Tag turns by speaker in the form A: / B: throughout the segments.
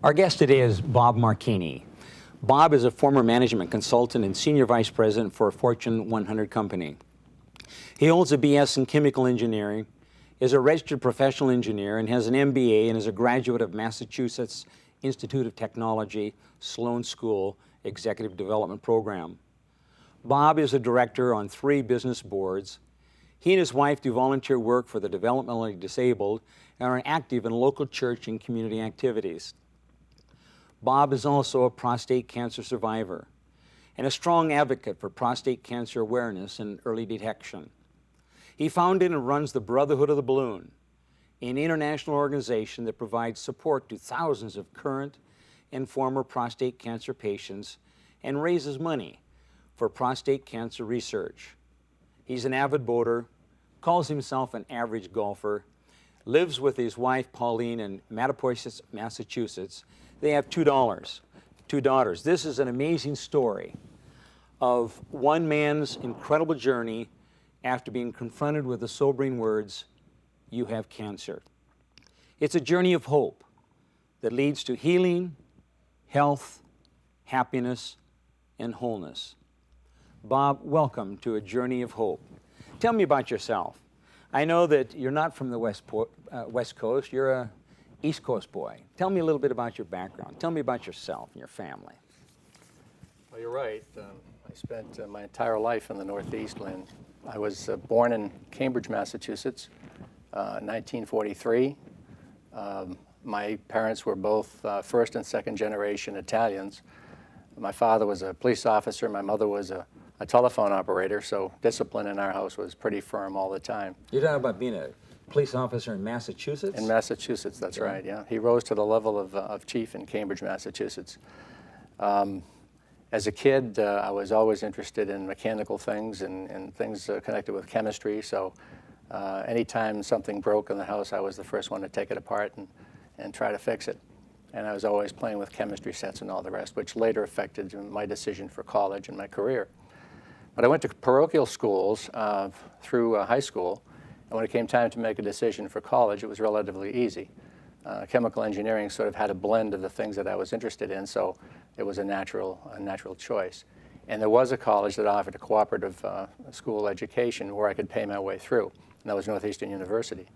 A: Our guest today is Bob Marchini. Bob is a former management consultant and senior vice president for a Fortune 100 company. He holds a BS in chemical engineering, is a registered professional engineer, and has an MBA, and is a graduate of Massachusetts Institute of Technology, Sloan School Executive Development Program. Bob is a director on 3 business boards. He and his wife do volunteer work for the developmentally disabled and are active in local church and community activities. Bob is also a prostate cancer survivor and a strong advocate for prostate cancer awareness and early detection. He founded and runs the Brotherhood of the Balloon, an international organization that provides support to thousands of current and former prostate cancer patients and raises money for prostate cancer research. He's an avid boater, calls himself an average golfer, lives with his wife Pauline in Mattapoisett, Massachusetts. They have two daughters. This is an amazing story of one man's incredible journey after being confronted with the sobering words, "You have cancer." It's a journey of hope that leads to healing, health, happiness, and wholeness. Bob, welcome to A Journey of Hope. Tell me about yourself. I know that you're not from the West Coast, you're a East Coast boy. Tell me a little bit about your background. Tell me about yourself and your family.
B: Well, you're right. I spent my entire life in the Northeast, Lynn. I was born in Cambridge, Massachusetts, 1943. My parents were both first and second generation Italians. My father was a police officer. My mother was a telephone operator, so discipline in our house was pretty firm all the time.
A: You're talking about being a police officer in Massachusetts?
B: In Massachusetts, that's right, yeah. He rose to the level of chief in Cambridge, Massachusetts. As a kid, I was always interested in mechanical things and things connected with chemistry, so anytime something broke in the house, I was the first one to take it apart and try to fix it. And I was always playing with chemistry sets and all the rest, which later affected my decision for college and my career. But I went to parochial schools through high school, and when it came time to make a decision for college, it was relatively easy. Chemical engineering sort of had a blend of the things that I was interested in, so it was a natural choice. And there was a college that offered a cooperative school education where I could pay my way through, and that was Northeastern University.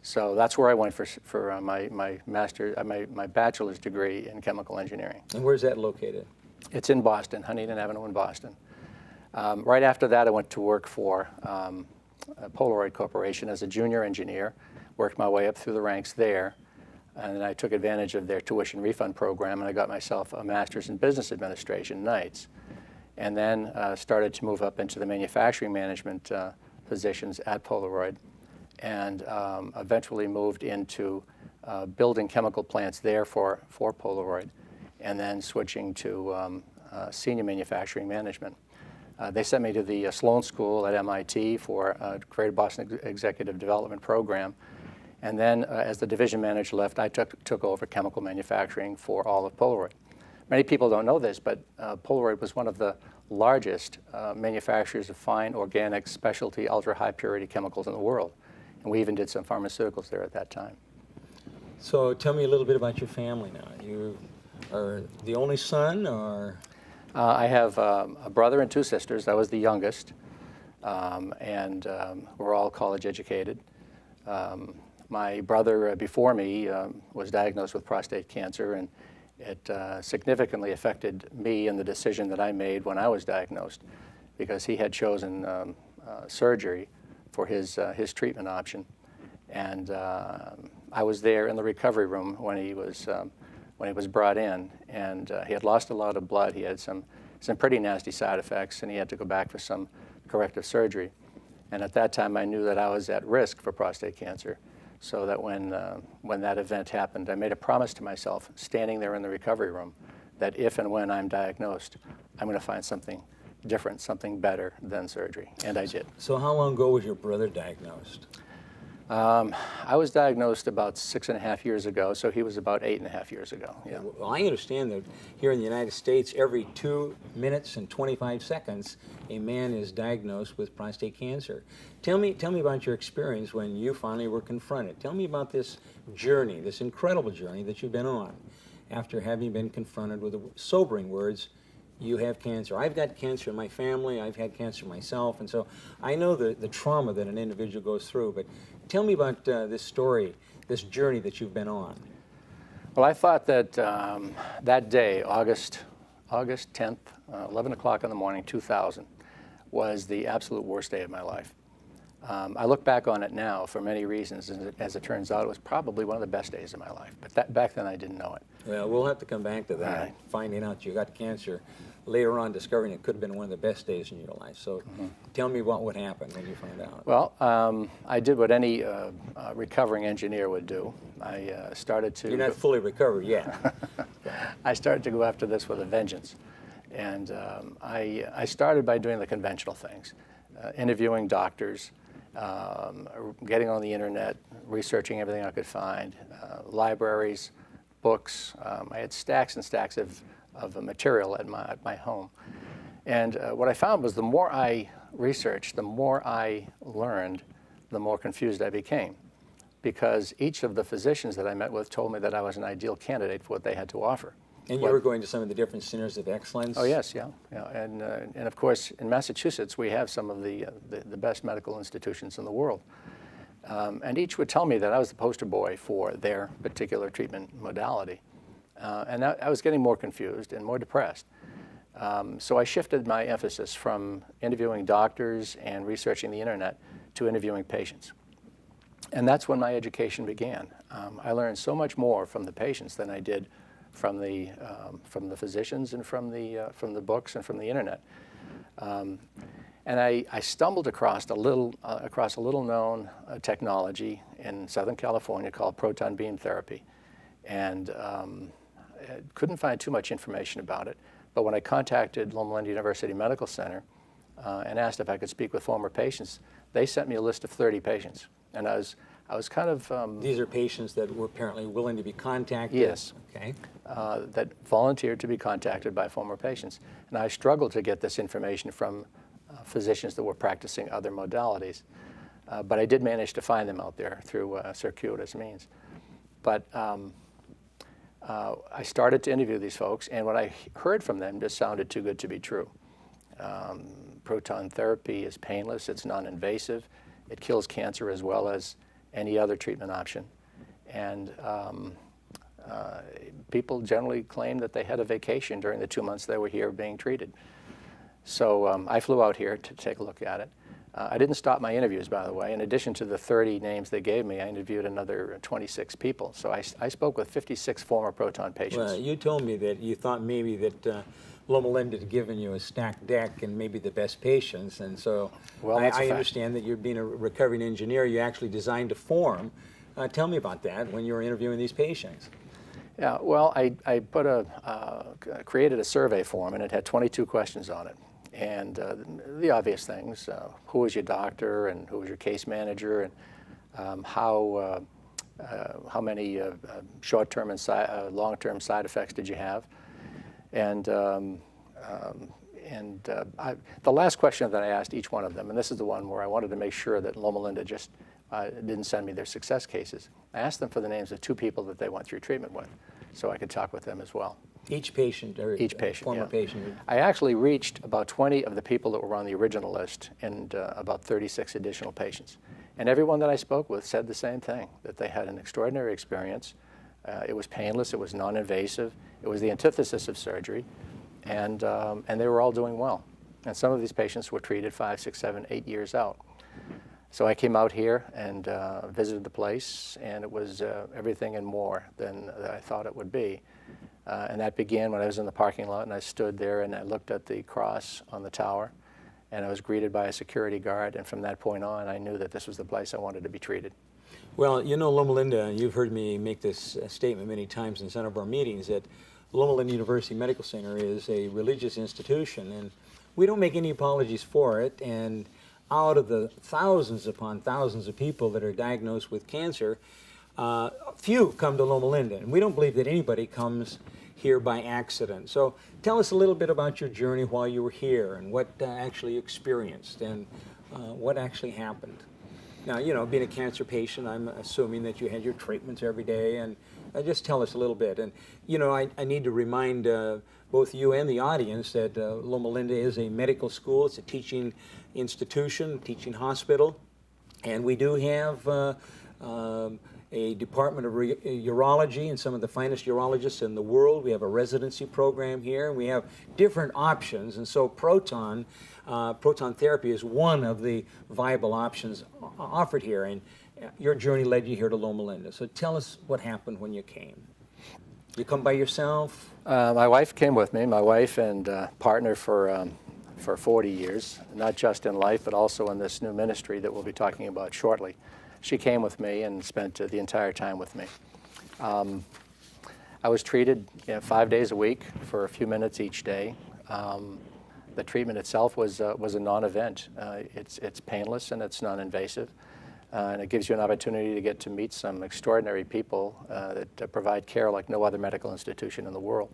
B: So that's where I went for my bachelor's degree in chemical engineering.
A: And where's that located?
B: It's in Boston, Huntington Avenue in Boston. Right after that, I went to work for Polaroid Corporation as a junior engineer, worked my way up through the ranks there, and then I took advantage of their tuition refund program, and I got myself a master's in business administration, Knights, and then started to move up into the manufacturing management positions at Polaroid, and eventually moved into building chemical plants there for Polaroid, and then switching to senior manufacturing management. They sent me to the Sloan School at MIT for a Greater Boston Executive Development Program. And then as the division manager left, I took over chemical manufacturing for all of Polaroid. Many people don't know this, but Polaroid was one of the largest manufacturers of fine, organic, specialty, ultra-high purity chemicals in the world. And we even did some pharmaceuticals there at that time.
A: So tell me a little bit about your family now. You are the only son, or?
B: I have a brother and 2 sisters. I was the youngest, and we're all college educated. My brother before me was diagnosed with prostate cancer, and it significantly affected me and the decision that I made when I was diagnosed, because he had chosen surgery for his treatment option. And I was there in the recovery room when he was brought in, and he had lost a lot of blood. He had some pretty nasty side effects, and he had to go back for some corrective surgery. And at that time, I knew that I was at risk for prostate cancer, so that when that event happened, I made a promise to myself, standing there in the recovery room, that if and when I'm diagnosed, I'm going to find something different, something better than surgery, and I did.
A: So how long ago was your brother diagnosed?
B: I was diagnosed about 6.5 years ago, so he was about 8.5 years ago. Yeah.
A: Well, I understand that here in the United States, every 2 minutes and 25 seconds, a man is diagnosed with prostate cancer. Tell me about your experience when you finally were confronted. Tell me about this journey, this incredible journey that you've been on. after having been confronted with the sobering words, you have cancer. I've got cancer in my family, I've had cancer myself, and so I know the trauma that an individual goes through, but tell me about this story, this journey that you've been on.
B: Well, I thought that that day, August 10th, 11 o'clock in the morning, 2000, was the absolute worst day of my life. I look back on it now for many reasons, and as it turns out, it was probably one of the best days of my life. But back then, I didn't know it.
A: Well, we'll have to come back to that,
B: Right.
A: finding out you got cancer. Later on, discovering it could have been one of the best days in your life. So tell me what happened when you found out.
B: Well, I did what any recovering engineer would do. I started to...
A: You're not fully recovered yet.
B: I started to go after this with a vengeance. And I started by doing the conventional things, interviewing doctors, getting on the internet, researching everything I could find, libraries, books. I had stacks and stacks of material at my home. And what I found was the more I researched, the more I learned, the more confused I became. Because each of the physicians that I met with told me that I was an ideal candidate for what they had to offer.
A: And you were going to some of the different centers of excellence?
B: Oh, yes, yeah. And of course, in Massachusetts, we have some of the best medical institutions in the world. And each would tell me that I was the poster boy for their particular treatment modality. And I was getting more confused and more depressed. So I shifted my emphasis from interviewing doctors and researching the internet to interviewing patients. And that's when my education began. I learned so much more from the patients than I did from the physicians and from the books and from the internet. And I stumbled across a little known technology in Southern California called proton beam therapy, and couldn't find too much information about it. But when I contacted Loma University Medical Center and asked if I could speak with former patients, they sent me a list of 30 patients, and I was kind of...
A: These are patients that were apparently willing to be contacted?
B: Yes.
A: Okay.
B: That volunteered to be contacted by former patients. And I struggled to get this information from physicians that were practicing other modalities. But I did manage to find them out there through circuitous means. But I started to interview these folks, and what I heard from them just sounded too good to be true. Proton therapy is painless, it's non-invasive, it kills cancer as well as any other treatment option. And people generally claim that they had a vacation during the 2 months they were here being treated. So I flew out here to take a look at it. I didn't stop my interviews, by the way. In addition to the 30 names they gave me, I interviewed another 26 people. So I spoke with 56 former proton patients.
A: Well, you told me that you thought maybe that Loma Linda had given you a stacked deck and maybe the best patients, and so
B: well,
A: I understand that you're being a recovering engineer. You actually designed a form. Tell me about that when you were interviewing these patients.
B: Yeah, well, I created a survey form, and it had 22 questions on it. And the obvious things, who was your doctor and who was your case manager, and how many short-term and long-term side effects did you have? And the last question that I asked each one of them, and this is the one where I wanted to make sure that Loma Linda just didn't send me their success cases. I asked them for the names of 2 people that they went through treatment with, so I could talk with them as well.
A: Each patient, or
B: each patient,
A: former
B: yeah.
A: patient.
B: I actually reached about 20 of the people that were on the original list and about 36 additional patients. And everyone that I spoke with said the same thing, that they had an extraordinary experience. It was painless, it was non-invasive, it was the antithesis of surgery, and they were all doing well. And some of these patients were treated 5, 6, 7, 8 years out. So I came out here and visited the place, and it was everything and more than I thought it would be. And that began when I was in the parking lot, and I stood there and I looked at the cross on the tower, and I was greeted by a security guard, and from that point on I knew that this was the place I wanted to be treated.
A: Well, you know, Loma Linda, you've heard me make this statement many times in some of our meetings, that Loma Linda University Medical Center is a religious institution, and we don't make any apologies for it. And out of the thousands upon thousands of people that are diagnosed with cancer, few come to Loma Linda, and we don't believe that anybody comes here by accident. So tell us a little bit about your journey while you were here and what actually you experienced and what actually happened. Now, being a cancer patient, I'm assuming that you had your treatments every day, and just tell us a little bit. And, I need to remind both you and the audience that Loma Linda is a medical school. It's a teaching institution, teaching hospital, and we do have a department of urology and some of the finest urologists in the world. We have a residency program here, and we have different options. And so proton therapy is one of the viable options offered here. And your journey led you here to Loma Linda. So tell us what happened when you came. You come by yourself?
B: My wife came with me, my wife and partner for 40 years, not just in life, but also in this new ministry that we'll be talking about shortly. She came with me and spent the entire time with me. I was treated 5 days a week for a few minutes each day. The treatment itself was a non-event. It's painless and it's non-invasive. And it gives you an opportunity to get to meet some extraordinary people that provide care like no other medical institution in the world.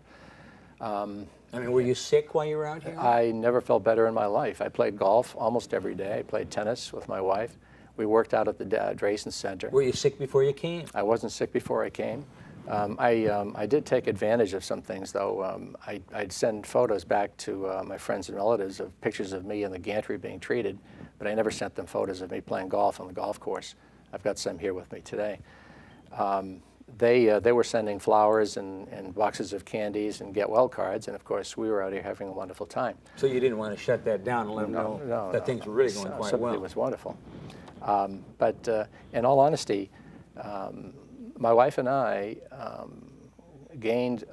A: Were you sick while you were out here?
B: I never felt better in my life. I played golf almost every day. I played tennis with my wife. We worked out at the Drayson Center.
A: Were you sick before you came?
B: I wasn't sick before I came. I did take advantage of some things, though. I'd send photos back to my friends and relatives of pictures of me in the gantry being treated, but I never sent them photos of me playing golf on the golf course. I've got some here with me today. They were sending flowers and boxes of candies and get well cards, and of course we were out here having a wonderful time.
A: So you didn't want to shut that down and let them know that things were really going quite well?
B: It was wonderful. But in all honesty, my wife and I gained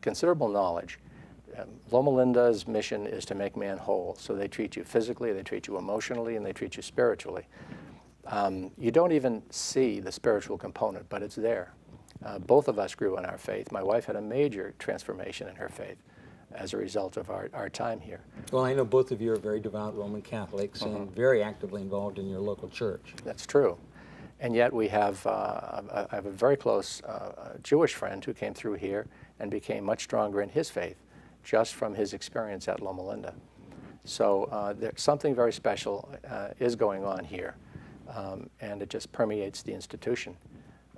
B: considerable knowledge. Loma Linda's mission is to make man whole. So they treat you physically, they treat you emotionally, and they treat you spiritually. You don't even see the spiritual component, but it's there. Both of us grew in our faith. My wife had a major transformation in her faith as a result of our time here.
A: Well, I know both of you are very devout Roman Catholics and very actively involved in your local church.
B: That's true. And yet we have, I have a very close Jewish friend who came through here and became much stronger in his faith just from his experience at Loma Linda. So there's something very special is going on here, and it just permeates the institution.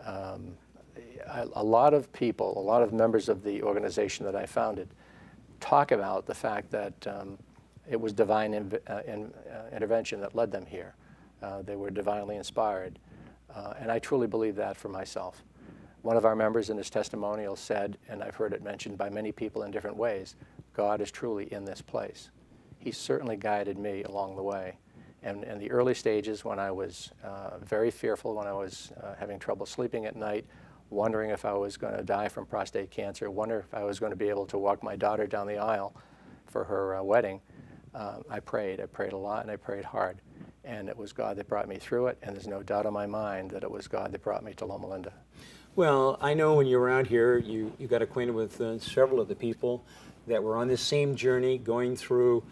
B: A lot of people, a lot of members of the organization that I founded talk about the fact that it was divine intervention that led them here. They were divinely inspired. And I truly believe that for myself. One of our members in his testimonial said, and I've heard it mentioned by many people in different ways, God is truly in this place. He certainly guided me along the way. And in the early stages when I was very fearful, when I was having trouble sleeping at night, wondering if I was going to die from prostate cancer, wondering if I was going to be able to walk my daughter down the aisle for her wedding, I prayed. I prayed a lot and I prayed hard. And it was God that brought me through it, and there's no doubt in my mind that it was God that brought me to Loma Linda.
A: Well, I know when you were out here, you got acquainted with several of the people that were on this same journey, going through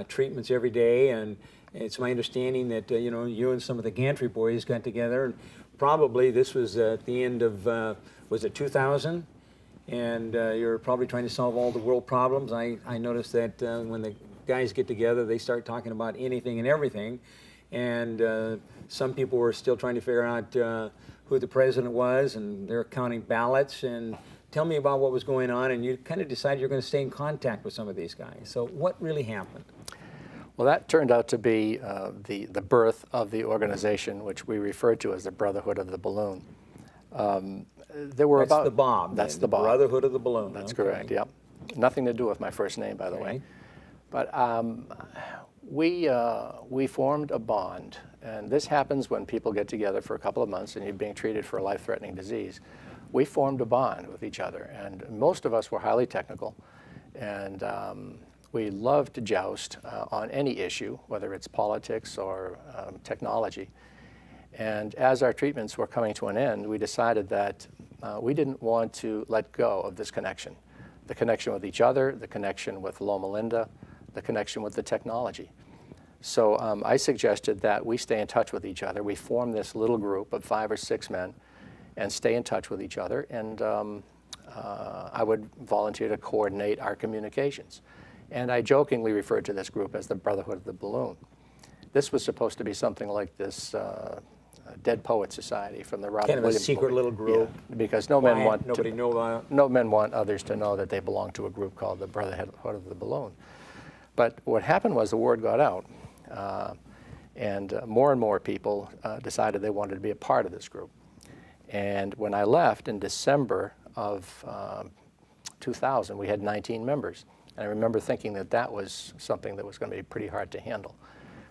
A: treatments every day, and it's my understanding that you and some of the gantry boys got together, and probably this was at the end of, was it 2000? And you're probably trying to solve all the world problems. I noticed that when the guys get together, they start talking about anything and everything. And some people were still trying to figure out who the president was, and they're counting ballots. And tell me about what was going on, and you kind of decided you're going to stay in contact with some of these guys. So what really happened?
B: Well, that turned out to be the birth of the organization, which we referred to as the Brotherhood of the Balloon. There were
A: That's the Bob.
B: That's the Bob.
A: Brotherhood of the Balloon.
B: That's correct, yep. Nothing to do with my first name, by the way. But we formed a bond, and this happens when people get together for a couple of months and you're being treated for a life-threatening disease. We formed a bond with each other, and most of us were highly technical, and we loved to joust on any issue, whether it's politics or technology. And as our treatments were coming to an end, we decided that we didn't want to let go of this connection. The connection with each other, the connection with Loma Linda, the connection with the technology. So I suggested that we stay in touch with each other. We form this little group of 5 or 6 men and stay in touch with each other, and I would volunteer to coordinate our communications. And I jokingly referred to this group as the Brotherhood of the Balloon. This was supposed to be something like this Dead Poet Society from the Robin
A: Kind of a
B: Williams
A: secret
B: book.
A: little group.
B: Yeah, because no men want
A: nobody know about it.
B: no men want others to know that they belong to a group called the Brotherhood of the Balloon. But what happened was the word got out, and more people decided they wanted to be a part of this group. And when I left in December of 2000, we had 19 members. And I remember thinking that that was something that was going to be pretty hard to handle.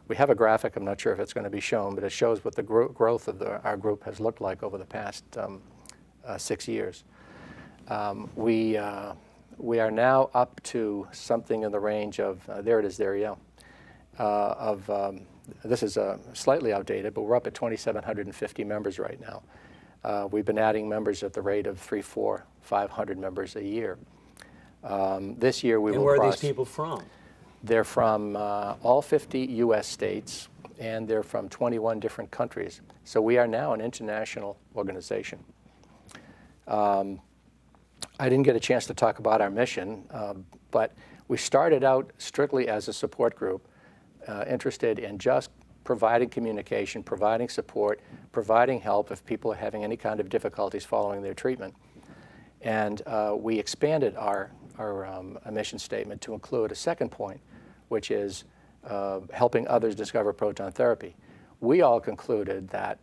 B: We have a graphic, I'm not sure if it's going to be shown, but it shows what the growth of our group has looked like over the past 6 years. We are now up to something in the range of, there it is, there you go, this is slightly outdated, but we're up at 2,750 members right now. We've been adding members at the rate of 300, 400, 500 members a year. This year we will cross.
A: And where are these people from?
B: They're from all 50 U.S. states, and they're from 21 different countries. So we are now an international organization. I didn't get a chance to talk about our mission, but we started out strictly as a support group, interested in just providing communication, providing support, providing help if people are having any kind of difficulties following their treatment. And we expanded our mission statement to include a second point, which is helping others discover proton therapy. We all concluded that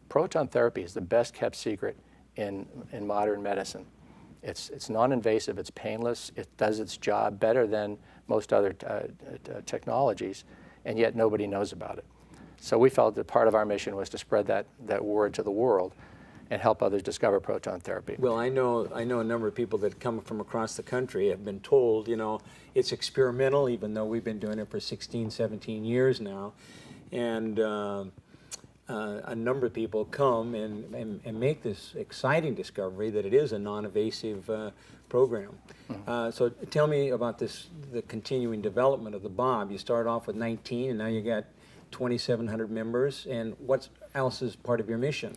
B: proton therapy is the best kept secret in modern medicine. It's non-invasive, it's painless, it does its job better than most other technologies, and yet nobody knows about it. So we felt that part of our mission was to spread that word to the world and help others discover proton therapy.
A: Well, I know a number of people that come from across the country have been told, you know, it's experimental, even though we've been doing it for 16, 17 years now. And a number of people come and make this exciting discovery that it is a non-invasive program.
B: Mm-hmm.
A: So tell me about the continuing development of the Bob. You started off with 19, and now you got 2,700 members. And what else is part of your mission?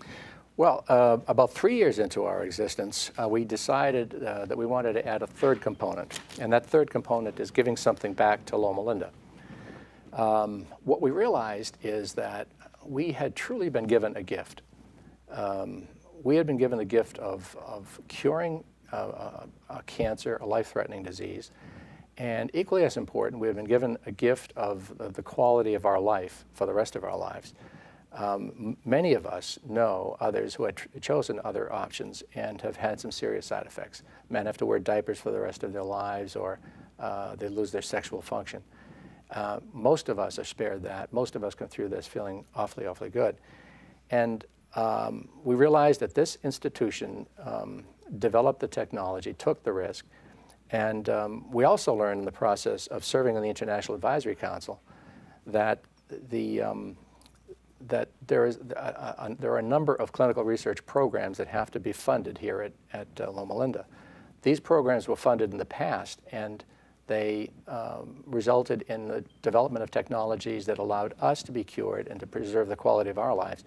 B: Well, about 3 years into our existence, we decided that we wanted to add a third component, and that third component is giving something back to Loma Linda. What we realized is that we had truly been given a gift. We had been given the gift of curing a cancer, a life-threatening disease, and equally as important, we have been given a gift of the quality of our life for the rest of our lives. Many of us know others who had chosen other options and have had some serious side effects. Men have to wear diapers for the rest of their lives, or they lose their sexual function. Most of us are spared that. Most of us come through this feeling awfully, awfully good. And we realized that this institution developed the technology, took the risk, and we also learned in the process of serving on the International Advisory Council that that there are a number of clinical research programs that have to be funded here at Loma Linda. These programs were funded in the past, and they resulted in the development of technologies that allowed us to be cured and to preserve the quality of our lives.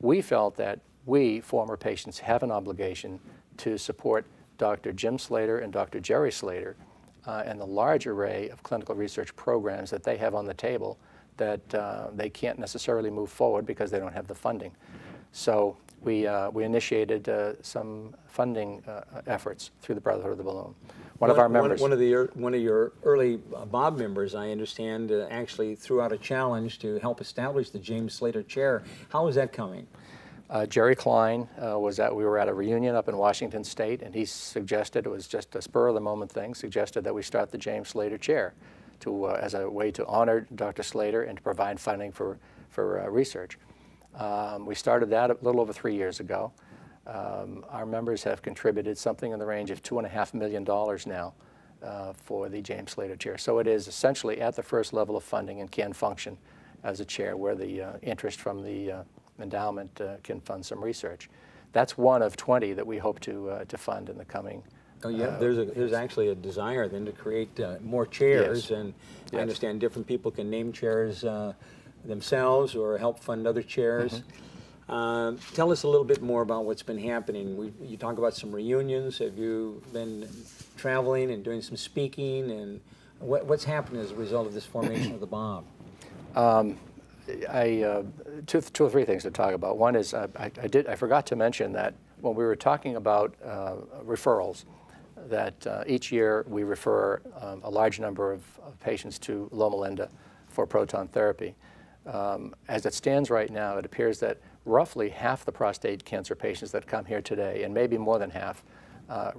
B: We felt that we, former patients, have an obligation to support Dr. Jim Slater and Dr. Jerry Slater and the large array of clinical research programs that they have on the table that they can't necessarily move forward because they don't have the funding. So we initiated some funding efforts through the Brotherhood of the Balloon. One of our members,
A: one of your early Bob members, I understand, actually threw out a challenge to help establish the James Slater Chair. How is that coming?
B: Jerry Klein we were at a reunion up in Washington State, and he suggested, it was just a spur of the moment thing, suggested that we start the James Slater Chair as a way to honor Dr. Slater and to provide funding for research. We started that a little over 3 years ago. Our members have contributed something in the range of $2.5 million now for the James Slater Chair. So it is essentially at the first level of funding and can function as a chair where the interest from the endowment can fund some research. That's one of 20 that we hope to fund in the coming.
A: Oh yeah, there's actually a desire then to create more chairs,
B: yes.
A: and
B: Yes.
A: I understand different people can name chairs themselves or help fund other chairs. Mm-hmm. Tell us a little bit more about what's been happening. You talk about some reunions. Have you been traveling and doing some speaking, and what's happened as a result of this formation of the Bob?
B: Two or three things to talk about. One is I forgot to mention that when we were talking about referrals, that each year we refer a large number of patients to Loma Linda for proton therapy. As it stands right now, it appears that roughly half the prostate cancer patients that come here today, and maybe more than half, are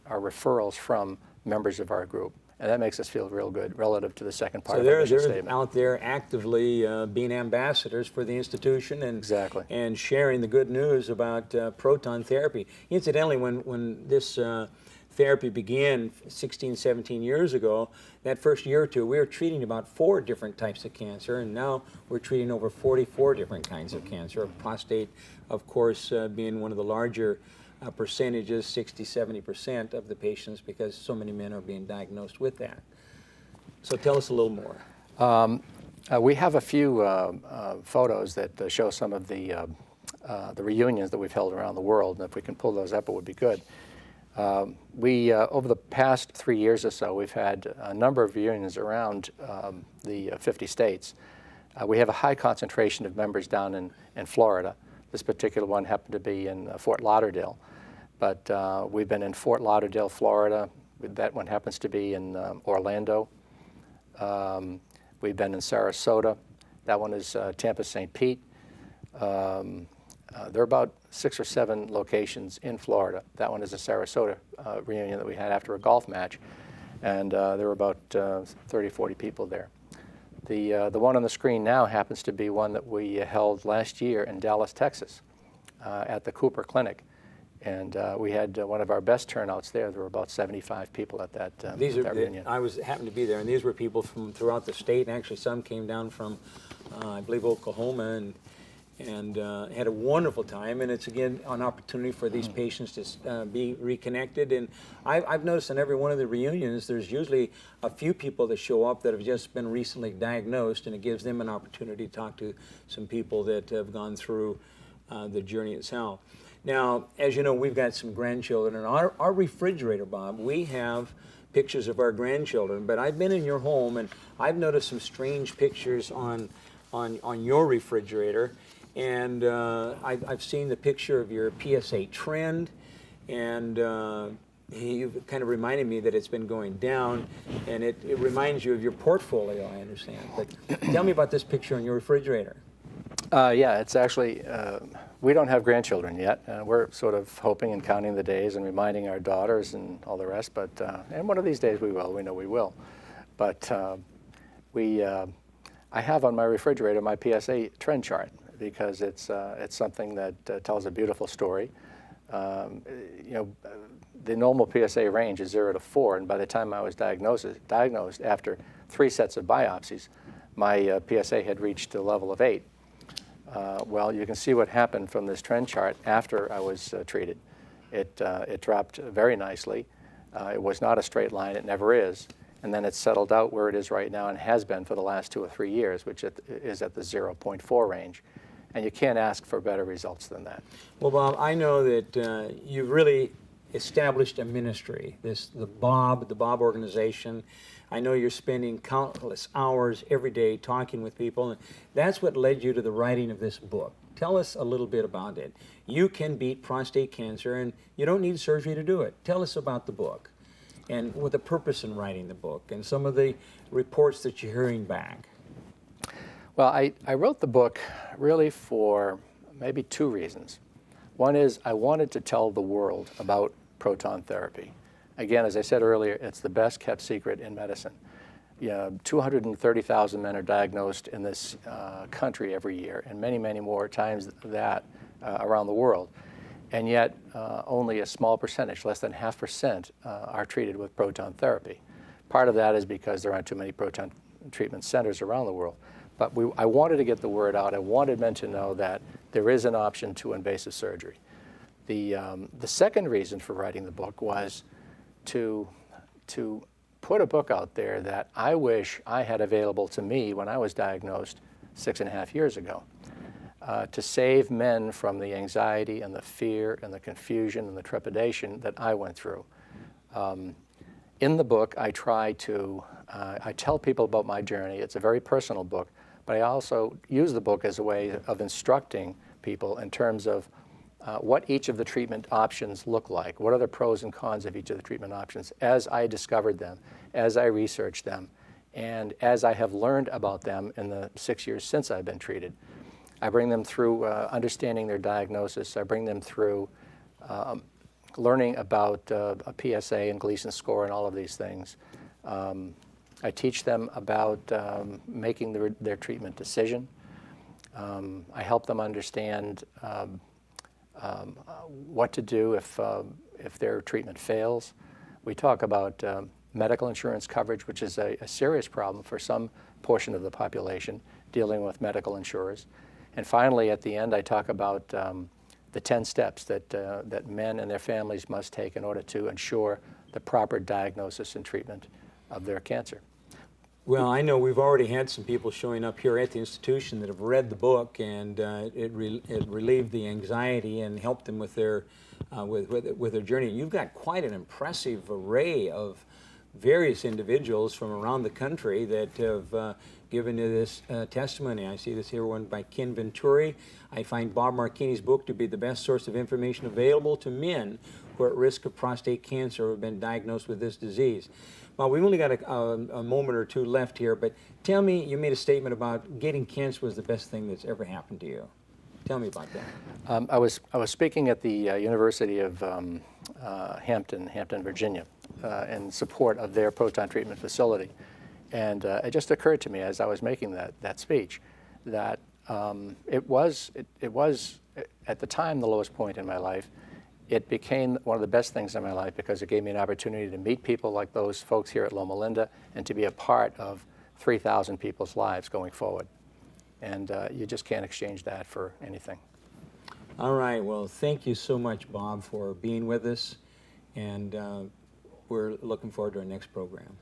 B: referrals from members of our group. And that makes us feel real good relative to the second part of our mission statement.
A: They're out there actively being ambassadors for the institution and,
B: exactly.
A: and sharing the good news about proton therapy. Incidentally, when this therapy began 16, 17 years ago, that first year or two, we were treating about 4 different types of cancer, and now we're treating over 44 different kinds of cancer. Prostate, of course, being one of the larger percentages, 60, 70% of the patients, because so many men are being diagnosed with that. So tell us a little more.
B: We have a few photos that show some of the reunions that we've held around the world, and if we can pull those up, it would be good. Over the past 3 years or so, we've had a number of reunions around the 50 states. We have a high concentration of members down in Florida. This particular one happened to be in Fort Lauderdale. But we've been in Fort Lauderdale, Florida. That one happens to be in Orlando. We've been in Sarasota. That one is Tampa St. Pete. There are about 6 or 7 locations in Florida. That one is a Sarasota reunion that we had after a golf match. And there were about 30, 40 people there. The one on the screen now happens to be one that we held last year in Dallas, Texas, at the Cooper Clinic. And we had one of our best turnouts there. There were about 75 people at that, reunion.
A: I happened to be there, and these were people from throughout the state. And actually, some came down from, I believe, Oklahoma, and had a wonderful time. And it's, again, an opportunity for these patients to be reconnected. And I've noticed in every one of the reunions, there's usually a few people that show up that have just been recently diagnosed, and it gives them an opportunity to talk to some people that have gone through the journey itself. Now, as you know, we've got some grandchildren. In our refrigerator, Bob, we have pictures of our grandchildren. But I've been in your home, and I've noticed some strange pictures on your refrigerator. And I've seen the picture of your PSA trend, and you've kind of reminded me that it's been going down, and it reminds you of your portfolio, I understand. But tell me about this picture on your refrigerator.
B: Yeah, it's actually, we don't have grandchildren yet. We're sort of hoping and counting the days and reminding our daughters and all the rest, but, and one of these days we will, we know we will. But I have on my refrigerator my PSA trend chart, because it's something that tells a beautiful story. You know, the normal PSA range is 0 to 4, and by the time I was diagnosed after 3 sets of biopsies, my PSA had reached a level of 8. Well, you can see what happened from this trend chart after I was treated. It dropped very nicely. It was not a straight line, it never is. And then it settled out where it is right now and has been for the last 2 or 3 years, which is at the 0.4 range. And you can't ask for better results than that.
A: Well, Bob, I know that you've really established a ministry, the Bob organization. I know you're spending countless hours every day talking with people, and that's what led you to the writing of this book. Tell us a little bit about it. You can beat prostate cancer, and you don't need surgery to do it. Tell us about the book, and with the purpose in writing the book, and some of the reports that you're hearing back.
B: Well, I wrote the book really for maybe 2 reasons. One is I wanted to tell the world about proton therapy. Again, as I said earlier, it's the best kept secret in medicine. 230,000 men are diagnosed in this country every year, and many, many more times that around the world. And yet, only a small percentage, less than 0.5%, are treated with proton therapy. Part of that is because there aren't too many proton treatment centers around the world. But I wanted to get the word out. I wanted men to know that there is an option to invasive surgery. The second reason for writing the book was to put a book out there that I wish I had available to me when I was diagnosed 6.5 years ago, to save men from the anxiety and the fear and the confusion and the trepidation that I went through. In the book, I tell people about my journey. It's a very personal book, but I also use the book as a way of instructing people in terms of what each of the treatment options look like. What are the pros and cons of each of the treatment options as I discovered them, as I researched them, and as I have learned about them in the 6 years since I've been treated. I bring them through understanding their diagnosis. I bring them through learning about a PSA and Gleason score and all of these things. I teach them about making their treatment decision. I help them understand what to do if their treatment fails. We talk about medical insurance coverage, which is a serious problem for some portion of the population dealing with medical insurers. And finally, at the end, I talk about the 10 steps that men and their families must take in order to ensure the proper diagnosis and treatment of their cancer.
A: Well, I know we've already had some people showing up here at the institution that have read the book, and it relieved the anxiety and helped them with their journey. You've got quite an impressive array of various individuals from around the country that have given you this testimony. I see this here one by Ken Venturi. I find Bob Marchini's book to be the best source of information available to men who are at risk of prostate cancer or have been diagnosed with this disease. Well, we've only got a moment or two left here, but tell me, you made a statement about getting cancer was the best thing that's ever happened to you. Tell me about that.
B: I was speaking at the University of Hampton, Virginia, in support of their proton treatment facility. And it just occurred to me as I was making that speech that it was at the time the lowest point in my life. It became one of the best things in my life because it gave me an opportunity to meet people like those folks here at Loma Linda and to be a part of 3,000 people's lives going forward. And you just can't exchange that for anything.
A: All right. Well, thank you so much, Bob, for being with us. And we're looking forward to our next program.